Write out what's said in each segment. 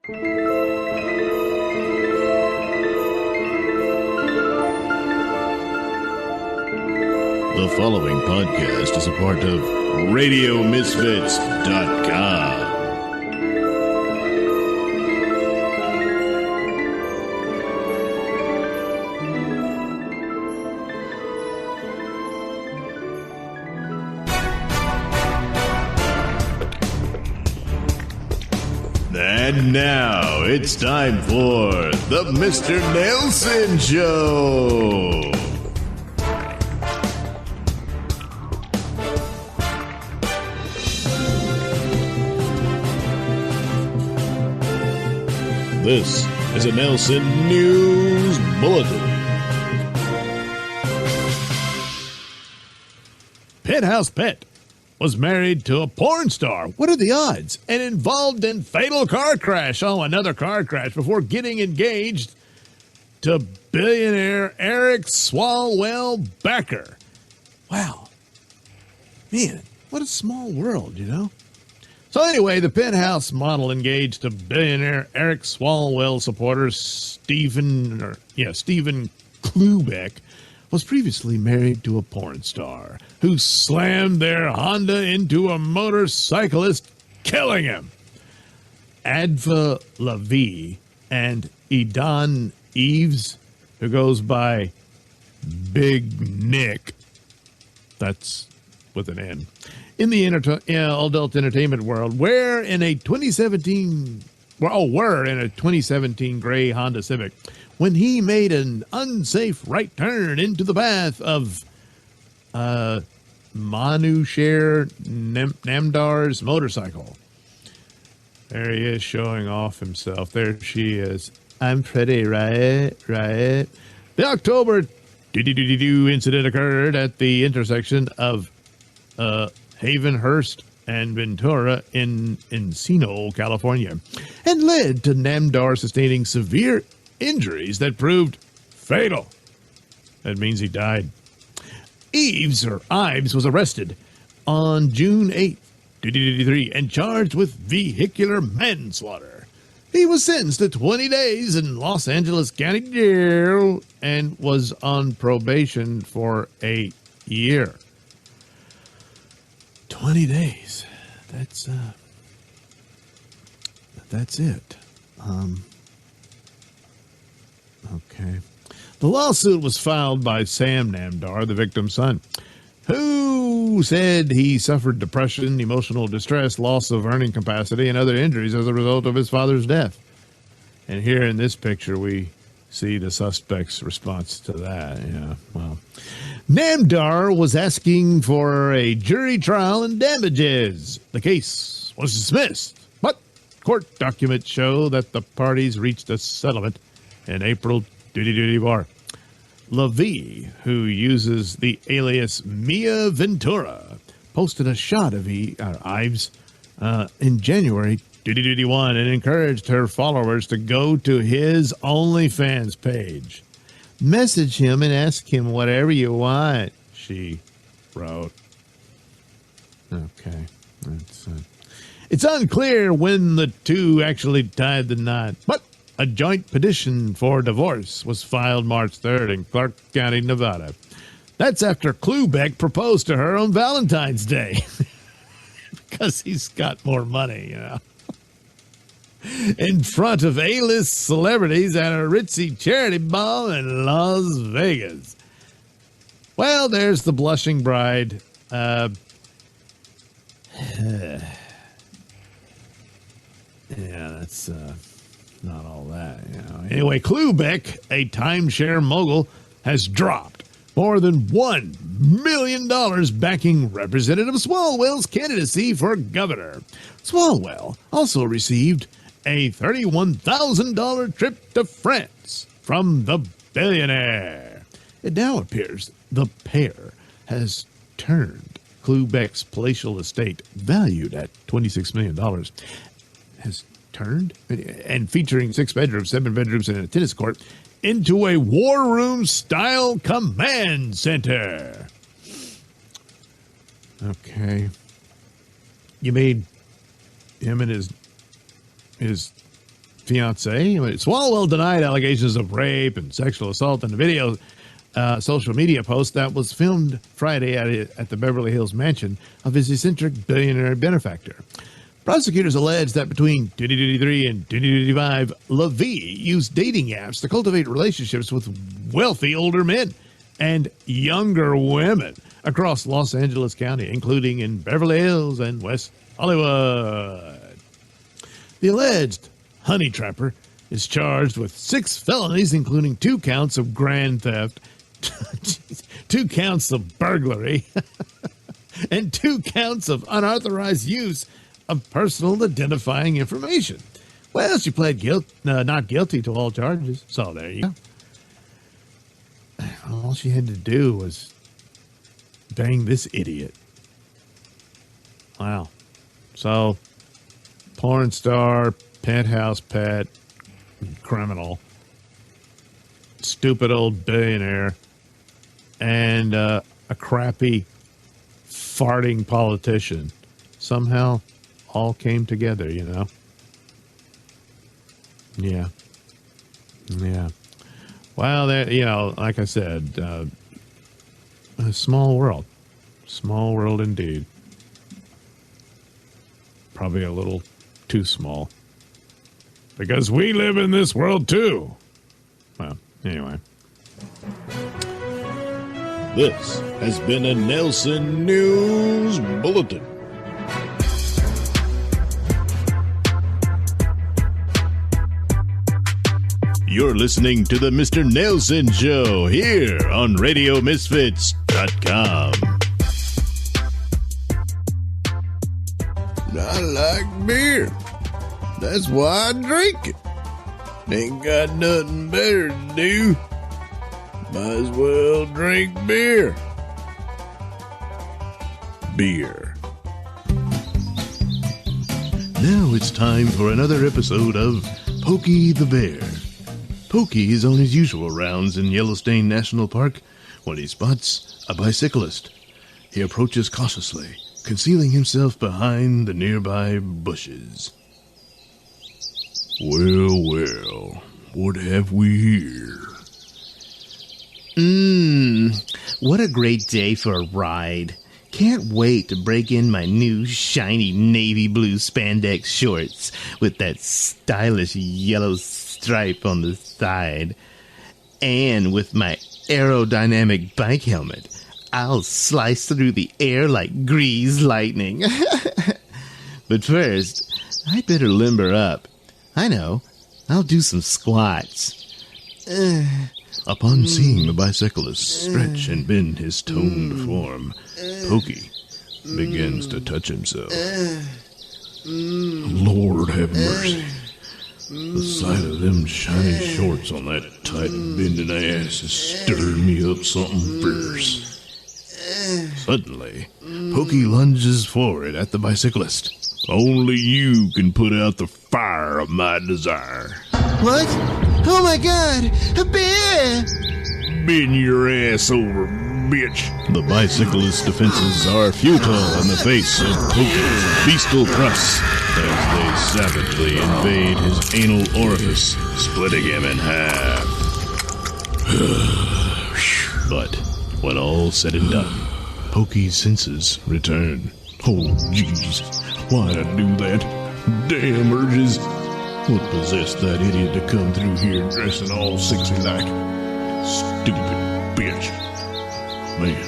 The following podcast is a part of RadioMisfits.com. And now it's time for the Mr. Nailsin Show. This is a Nailsin News Bulletin. Penthouse Pet was married to a porn star. What are the odds? And involved in fatal car crash. Oh, another car crash before getting engaged to billionaire Eric Swalwell Becker. Wow. Man, what a small world, you know? So anyway, the Penthouse model engaged to billionaire Eric Swalwell supporter Stephen Klubeck was previously married to a porn star who slammed their Honda into a motorcyclist, killing him. Adva Lavi and Edan Eves, who goes by Big Nick, that's with an N, in the adult entertainment world, were in a 2017 gray Honda Civic when he made an unsafe right turn into the path of Manushar Namdar's motorcycle. There he is showing off himself. There she is. I'm pretty, right? The October incident occurred at the intersection of Havenhurst and Ventura in Encino, California, and led to Namdar sustaining severe injuries that proved fatal. That means he died. Ives was arrested on June 8th, 2023, and charged with vehicular manslaughter. He was sentenced to 20 days in Los Angeles County Jail and was on probation for a year. 20 days. That's it. Okay. The lawsuit was filed by Sam Namdar, the victim's son, who said he suffered depression, emotional distress, loss of earning capacity, and other injuries as a result of his father's death. And here in this picture, we see the suspect's response to that. Yeah, well, Namdar was asking for a jury trial and damages. The case was dismissed, but court documents show that the parties reached a settlement in April 2024. LaVie, who uses the alias Mia Ventura, posted a shot of Ives in January 2021 and encouraged her followers to go to his OnlyFans page. Message him and ask him whatever you want, she wrote. Okay. It's unclear when the two actually tied the knot, but a joint petition for divorce was filed March 3rd in Clark County, Nevada. That's after Klubeck proposed to her on Valentine's Day. Because he's got more money, you know. In front of A-list celebrities at a ritzy charity ball in Las Vegas. Well, there's the blushing bride. Yeah, that's not all that, you know. Anyway, Klubeck, a timeshare mogul, has dropped more than $1 million backing Representative Swalwell's candidacy for governor. Swalwell also received a $31,000 trip to France from the billionaire. It now appears the pair has turned Klubeck's palatial estate, valued at $26 million, has turned, and featuring 6 bedrooms, 7 bedrooms, and a tennis court, into a war room-style command center. Okay. You made him and his fiance. Swalwell denied allegations of rape and sexual assault in the video social media post that was filmed Friday at the Beverly Hills mansion of his eccentric billionaire benefactor. Prosecutors allege that between 2023 and 2025, LaVie used dating apps to cultivate relationships with wealthy older men and younger women across Los Angeles County, including in Beverly Hills and West Hollywood. The alleged honey trapper is charged with 6 felonies, including 2 counts of grand theft, 2 counts of burglary, and 2 counts of unauthorized use of personal identifying information. Well, she pled not guilty to all charges. So there you go. All she had to do was bang this idiot. Wow. So, porn star, penthouse pet, criminal, stupid old billionaire, and a crappy farting politician. Somehow all came together, you know? Yeah. Yeah. Well, there, you know, like I said, a small world. Small world indeed. Probably a little too small. Because we live in this world too. Well, anyway. This has been a Nailsin News Bulletin. You're listening to the Mr. Nailsin Show here on RadioMisfits.com. I like beer. That's why I drink it. Ain't got nothing better to do. Might as well drink beer. Beer. Now it's time for another episode of Pokey the Bear. Pokey is on his usual rounds in Yellowstone National Park when he spots a bicyclist. He approaches cautiously, concealing himself behind the nearby bushes. Well, what have we here? What a great day for a ride. Can't wait to break in my new shiny navy blue spandex shorts with that stylish yellow stripe on the side. And with my aerodynamic bike helmet, I'll slice through the air like greased lightning. But first, I'd better limber up. I know, I'll do some squats. Upon seeing the bicyclist stretch and bend his toned form, Pokey begins to touch himself. Lord have mercy. The sight of them shiny shorts on that tight bending ass is stirring me up something fierce. Suddenly, Pokey lunges forward at the bicyclist. Only you can put out the fire of my desire. What? Oh my god! A bear! Bend your ass over, bitch. The bicyclist's defenses are futile in the face of Pokey's bestial thrusts as they savagely invade his anal orifice, splitting him in half. But when all's said and done, Pokey's senses return. Oh, jeez. Why'd I do that? Damn urges. What possessed that idiot to come through here dressing all sexy like? Stupid bitch. Man,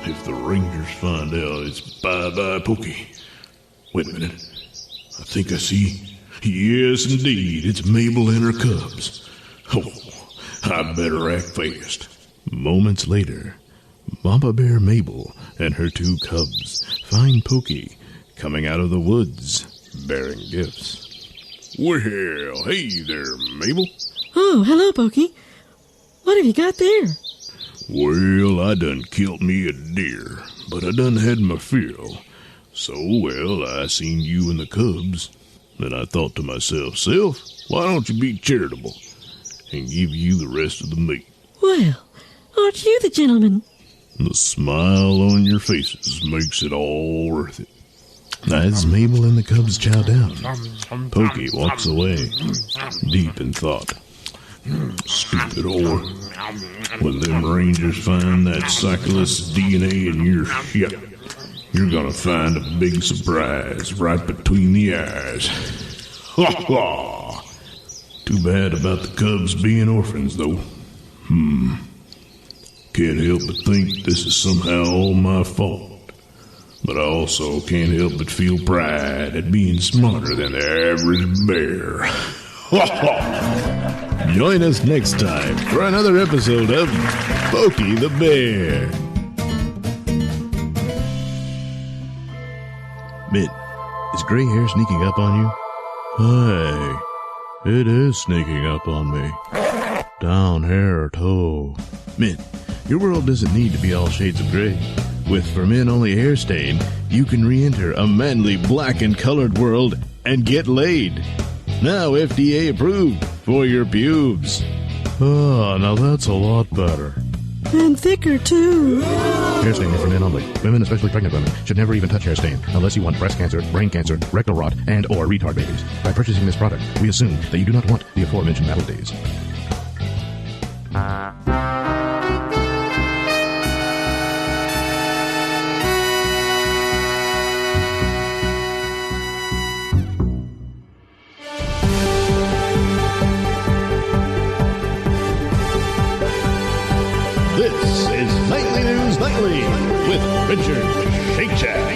if the Rangers find out, it's bye-bye Pokey. Wait a minute. I think I see. Yes, indeed. It's Mabel and her cubs. Oh, I better act fast. Moments later, Mama Bear Mabel and her 2 cubs find Pokey coming out of the woods, bearing gifts. Well, hey there, Mabel. Oh, hello, Pokey. What have you got there? Well, I done killed me a deer, but I done had my fill. So, well, I seen you and the cubs, and I thought to myself, Self, why don't you be charitable and give you the rest of the meat? Well, aren't you the gentleman? The smile on your faces makes it all worth it. As Mabel and the cubs chow down, Pokey walks away, deep in thought. Stupid whore. When them rangers find that cyclist's DNA in your shit, you're gonna find a big surprise right between the eyes. Ha ha! Too bad about the cubs being orphans, though. Can't help but think this is somehow all my fault. But I also can't help but feel pride at being smarter than the average bear. Join us next time for another episode of Pokey the Bear. Mint, is gray hair sneaking up on you? Hey, it is sneaking up on me. Down hair, too. Mint, your world doesn't need to be all shades of gray. With For Men Only Hair Stain, you can re-enter a manly black and colored world and get laid. Now FDA approved for your pubes. Oh, now that's a lot better. And thicker, too. Hair stain is for men only. Women, especially pregnant women, should never even touch hair stain unless you want breast cancer, brain cancer, rectal rot, and or retard babies. By purchasing this product, we assume that you do not want the aforementioned maladies. This is Nightly News Nightly with Richard Shakeshaft.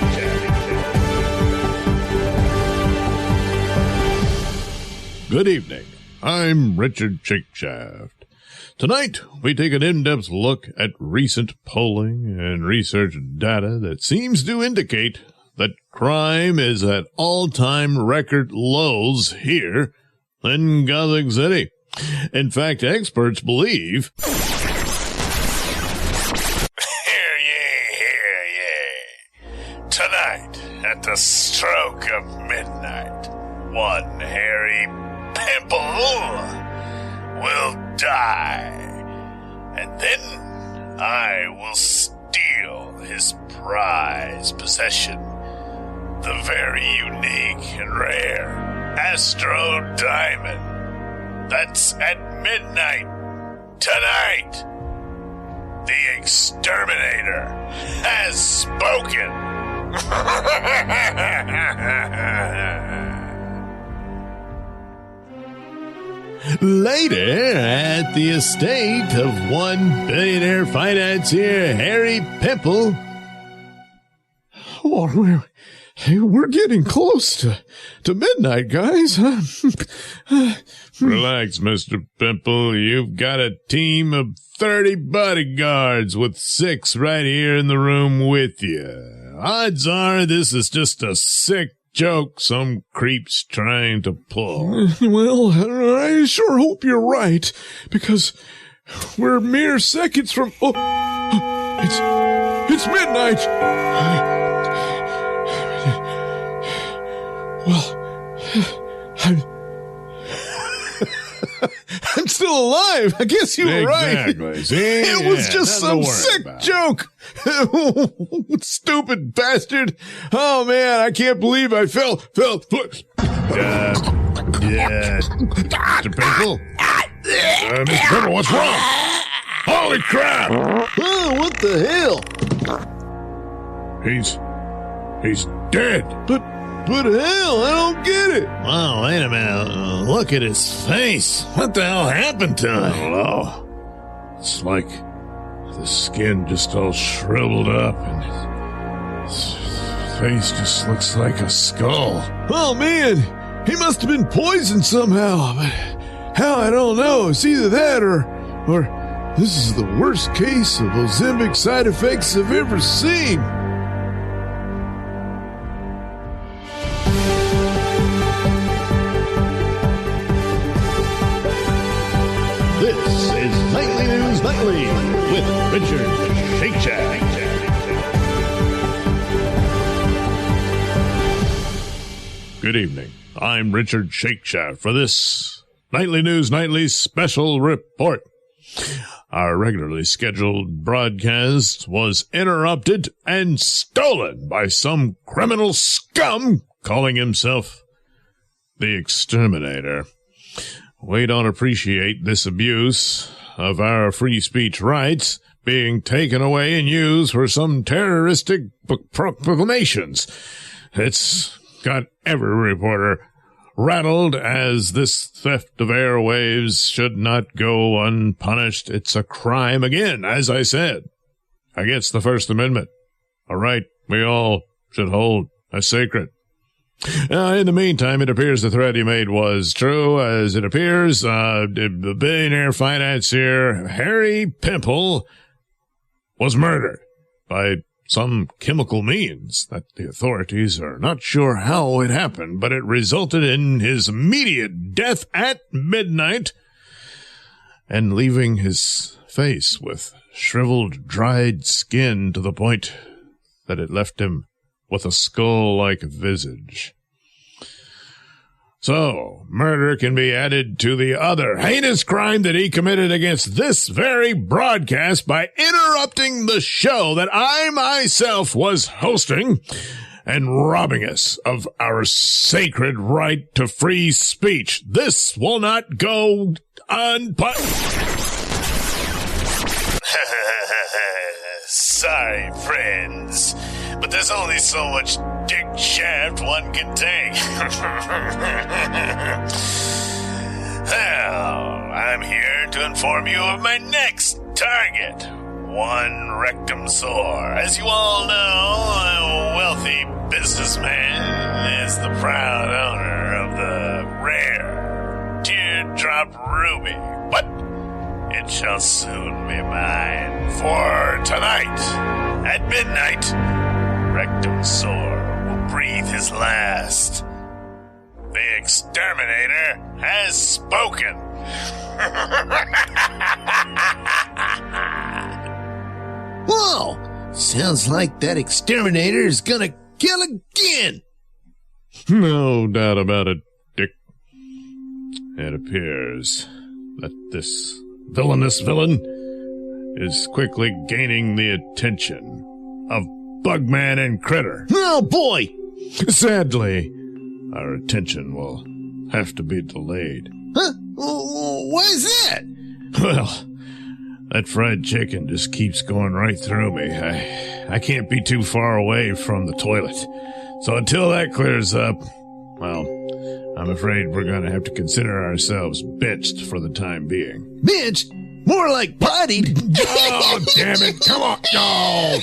Good evening. I'm Richard Shakeshaft. Tonight, we take an in-depth look at recent polling and research data that seems to indicate that crime is at all-time record lows here in Gothic City. In fact, experts believe... Tonight, at the stroke of midnight, one hairy pimple will die, and then I will steal his prized possession, the very unique and rare Astro Diamond. That's at midnight tonight. The exterminator has spoken. Later, at the estate of one billionaire financier, Harry Pimple. Oh, we're getting close to midnight, guys. Relax, Mr. Pimple. You've got a team of 30 bodyguards with 6 right here in the room with you. Odds are this is just a sick joke some creep's trying to pull. Well, I sure hope you're right, because we're mere seconds from... Oh, it's midnight! Well, I'm still alive. I guess you were right. See? It was just some sick joke. Stupid bastard. Oh, man, I can't believe I fell. Mr. Pimple? Mr. Pimple, what's wrong? Holy crap! Oh, what the hell? He's dead. But hell, I don't get it. Oh, wait a minute. Look at his face. What the hell happened to him? I don't know. It's like the skin just all shriveled up and his face just looks like a skull. Oh, man, he must have been poisoned somehow. But how, I don't know. It's either that or this is the worst case of Ozempic side effects I've ever seen. This is Nightly News Nightly with Richard Shakeshaft. Good evening. I'm Richard Shakeshaft for this Nightly News Nightly special report. Our regularly scheduled broadcast was interrupted and stolen by some criminal scum calling himself the Exterminator. We don't appreciate this abuse of our free speech rights being taken away and used for some terroristic proclamations. It's got every reporter rattled, as this theft of airwaves should not go unpunished. It's a crime, again, as I said, against the First Amendment, a right we all should hold as sacred. In the meantime, it appears the threat he made was true, as it appears the billionaire financier Harry Pimple was murdered by some chemical means that the authorities are not sure how it happened, but it resulted in his immediate death at midnight and leaving his face with shriveled, dried skin to the point that it left him with a skull-like visage. So, murder can be added to the other heinous crime that he committed against this very broadcast by interrupting the show that I myself was hosting and robbing us of our sacred right to free speech. This will not go Sorry, friends, but there's only so much dick shaft one can take. Well, I'm here to inform you of my next target, one rectum sore. As you all know, a wealthy businessman is the proud owner of the rare teardrop ruby, but it shall soon be mine, for tonight, at midnight, Rectum Sore will breathe his last. The Exterminator has spoken. Whoa! Sounds like that Exterminator is gonna kill again! No doubt about it, Dick. It appears that this villainous villain is quickly gaining the attention of Bugman and Critter. Oh boy! Sadly, our attention will have to be delayed. Huh? Why is that? Well, that fried chicken just keeps going right through me. I can't be too far away from the toilet. So until that clears up, well, I'm afraid we're going to have to consider ourselves benched for the time being. Benched? More like pottied. Oh, damn it. Come on. No.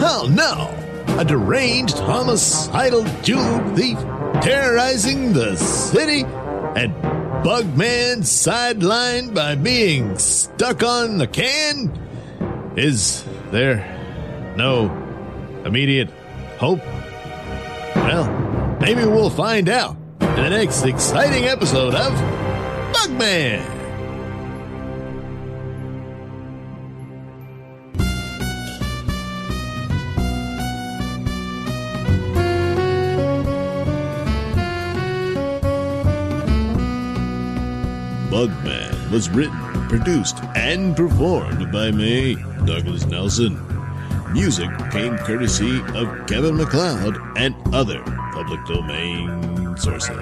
Oh, no. A deranged, homicidal jewel thief terrorizing the city, and Bugman sidelined by being stuck on the can? Is there no immediate hope? Well, maybe we'll find out in the next exciting episode of Bugman. Bugman was written, produced, and performed by me, Douglas Nailsin. Music came courtesy of Kevin MacLeod and other public domain sources.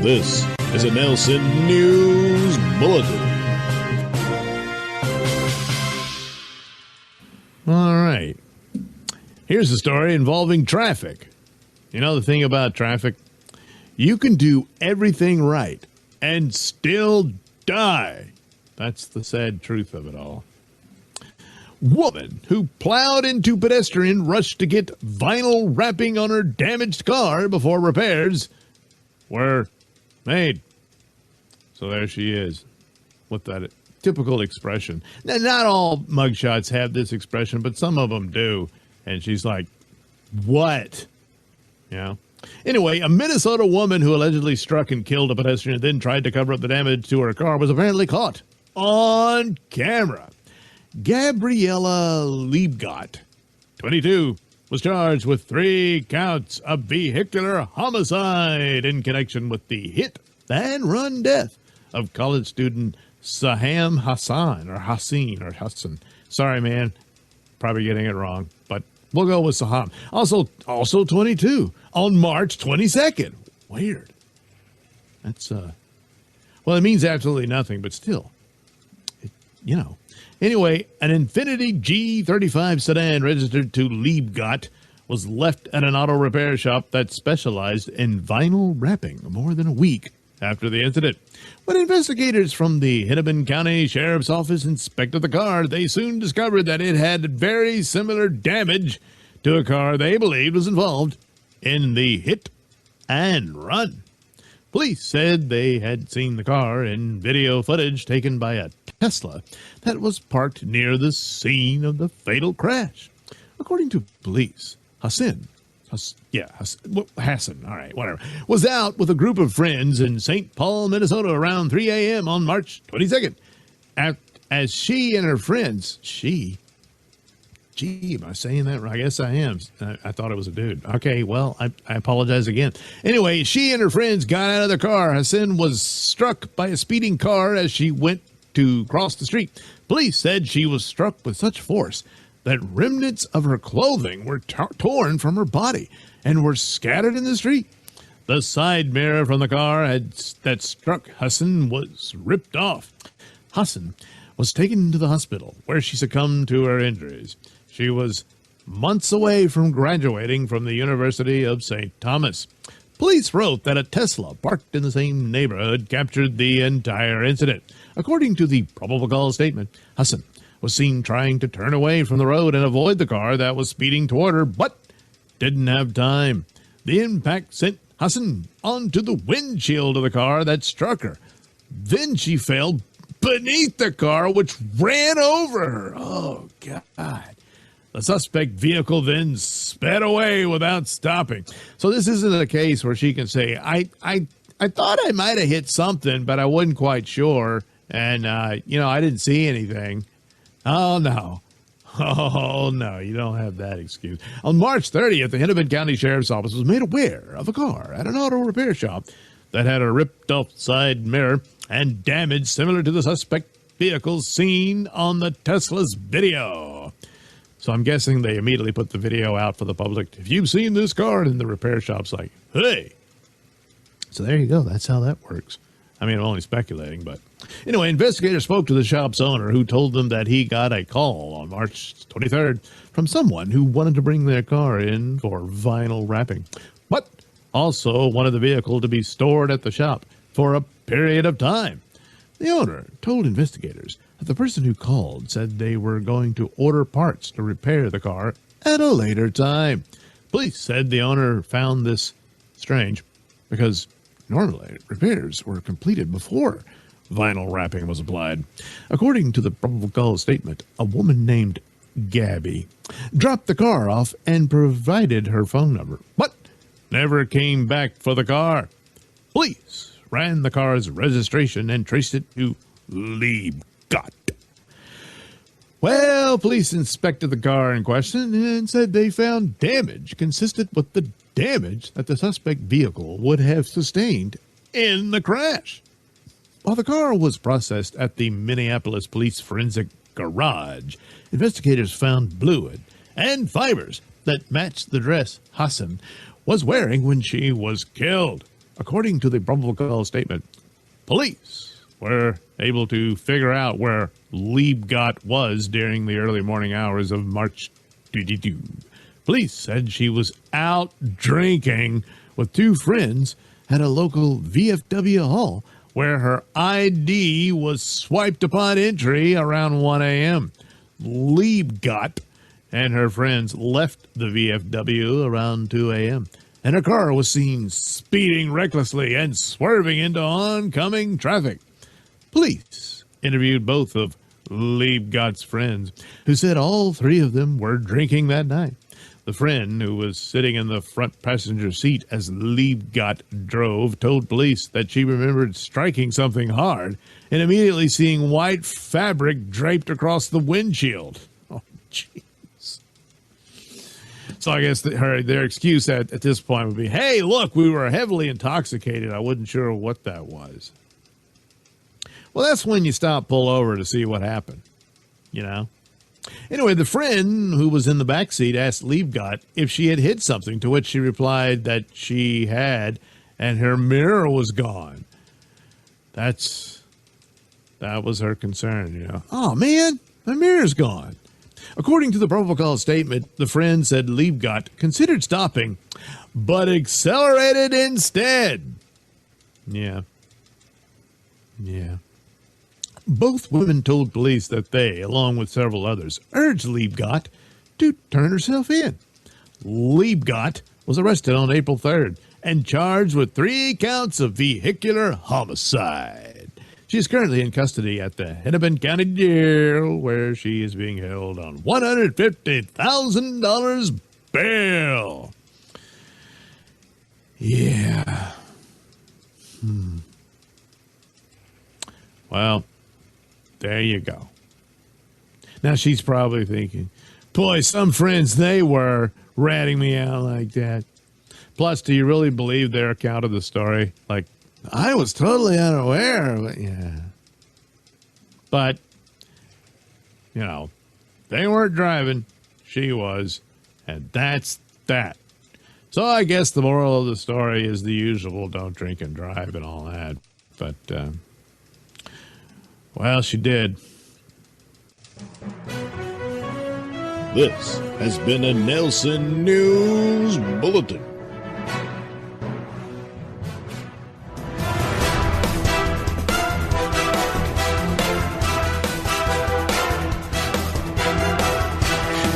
This is a Nailsin News Bulletin. All right. Here's a story involving traffic. You know the thing about traffic? You can do everything right and still die. That's the sad truth of it all. Woman who plowed into pedestrian rushed to get vinyl wrapping on her damaged car before repairs were made. So there she is with that typical expression. Now, not all mugshots have this expression, but some of them do. And she's like, what? You know? Anyway, a Minnesota woman who allegedly struck and killed a pedestrian and then tried to cover up the damage to her car was apparently caught on camera. Gabriella Liebgott, 22, was charged with 3 counts of vehicular homicide in connection with the hit and run death of college student Saham Hassan. Sorry, man. Probably getting it wrong, but we'll go with Saham. Also 22 on March 22nd. Weird. That's, well, it means absolutely nothing, but still, Anyway, an Infiniti G35 sedan registered to Liebgott was left at an auto repair shop that specialized in vinyl wrapping more than a week after the incident. When investigators from the Hennepin County Sheriff's Office inspected the car, they soon discovered that it had very similar damage to a car they believed was involved in the hit and run. Police said they had seen the car in video footage taken by a Tesla that was parked near the scene of the fatal crash. According to police, Hassan, all right, whatever, was out with a group of friends in St. Paul, Minnesota around 3 a.m. on March 22nd. As she and her friends, am I saying that right? I guess I am. I thought it was a dude. Okay, well, I apologize again. Anyway, she and her friends got out of the car. Hassan was struck by a speeding car as she went to cross the street. Police said she was struck with such force that remnants of her clothing were torn from her body and were scattered in the street. The side mirror from the car that struck Hassan was ripped off. Hassan was taken to the hospital where she succumbed to her injuries. She was months away from graduating from the University of St. Thomas. Police wrote that a Tesla parked in the same neighborhood captured the entire incident. According to the probable cause statement, Hassan was seen trying to turn away from the road and avoid the car that was speeding toward her, but didn't have time. The impact sent Hassan onto the windshield of the car that struck her. Then she fell beneath the car, which ran over her. Oh, God. The suspect vehicle then sped away without stopping. So this isn't a case where she can say, I thought I might have hit something, but I wasn't quite sure. And, I didn't see anything. Oh, no. Oh, no, you don't have that excuse. On March 30th, the Hennepin County Sheriff's Office was made aware of a car at an auto repair shop that had a ripped-off side mirror and damage similar to the suspect vehicle seen on the Tesla's video. So I'm guessing they immediately put the video out for the public. If you've seen this car, and the repair shop's like, hey. So there you go. That's how that works. I mean, I'm only speculating, but anyway, investigators spoke to the shop's owner, who told them that he got a call on March 23rd from someone who wanted to bring their car in for vinyl wrapping, but also wanted the vehicle to be stored at the shop for a period of time. The owner told investigators that the person who called said they were going to order parts to repair the car at a later time. Police said the owner found this strange because normally repairs were completed before vinyl wrapping was applied. According to the probable cause statement, a woman named Gabby dropped the car off and provided her phone number, but never came back for the car. Police ran the car's registration and traced it to Liebgott. Well, police inspected the car in question and said they found damage consistent with the damage that the suspect vehicle would have sustained in the crash. While the car was processed at the Minneapolis Police Forensic Garage, investigators found fluid and fibers that matched the dress Hassan was wearing when she was killed. According to the probable cause statement, police were able to figure out where Liebgott was during the early morning hours of March 22. Police said she was out drinking with 2 friends at a local VFW hall where her ID was swiped upon entry around 1 a.m. Liebgott and her friends left the VFW around 2 a.m. and her car was seen speeding recklessly and swerving into oncoming traffic. Police interviewed both of Liebgott's friends, who said all 3 of them were drinking that night. The friend, who was sitting in the front passenger seat as Liebgott drove, told police that she remembered striking something hard and immediately seeing white fabric draped across the windshield. Oh, jeez. So I guess their excuse at this point would be, hey, look, we were heavily intoxicated. I wasn't sure what that was. Well, that's when you stop, pull over to see what happened, you know? Anyway, the friend who was in the back seat asked Liebgott if she had hit something, to which she replied that she had, and her mirror was gone. That was her concern, you know. Oh, man, my mirror's gone. According to the probable cause statement, the friend said Liebgott considered stopping, but accelerated instead. Yeah. Both women told police that they, along with several others, urged Liebgott to turn herself in. Liebgott was arrested on April 3rd and charged with 3 counts of vehicular homicide. She is currently in custody at the Hennepin County Jail, where she is being held on $150,000 bail. Yeah. Well, there you go. Now she's probably thinking, boy, some friends, they were ratting me out like that. Plus, do you really believe their account of the story? Like, I was totally unaware. But, you know, they weren't driving. She was. And that's that. So I guess the moral of the story is the usual, don't drink and drive and all that. But, well, she did. This has been a Nailsin News Bulletin.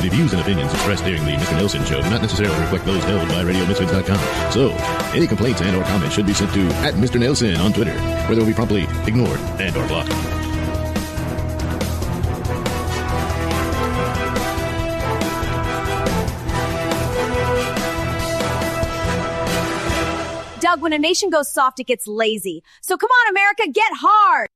The views and opinions expressed during the Mr. Nailsin Show do not necessarily reflect those held by RadioMisfits.com. So, any complaints and or comments should be sent to @Mr. Nailsin on Twitter, where they will be promptly ignored and or blocked. Doug, when a nation goes soft, it gets lazy. So come on, America, get hard.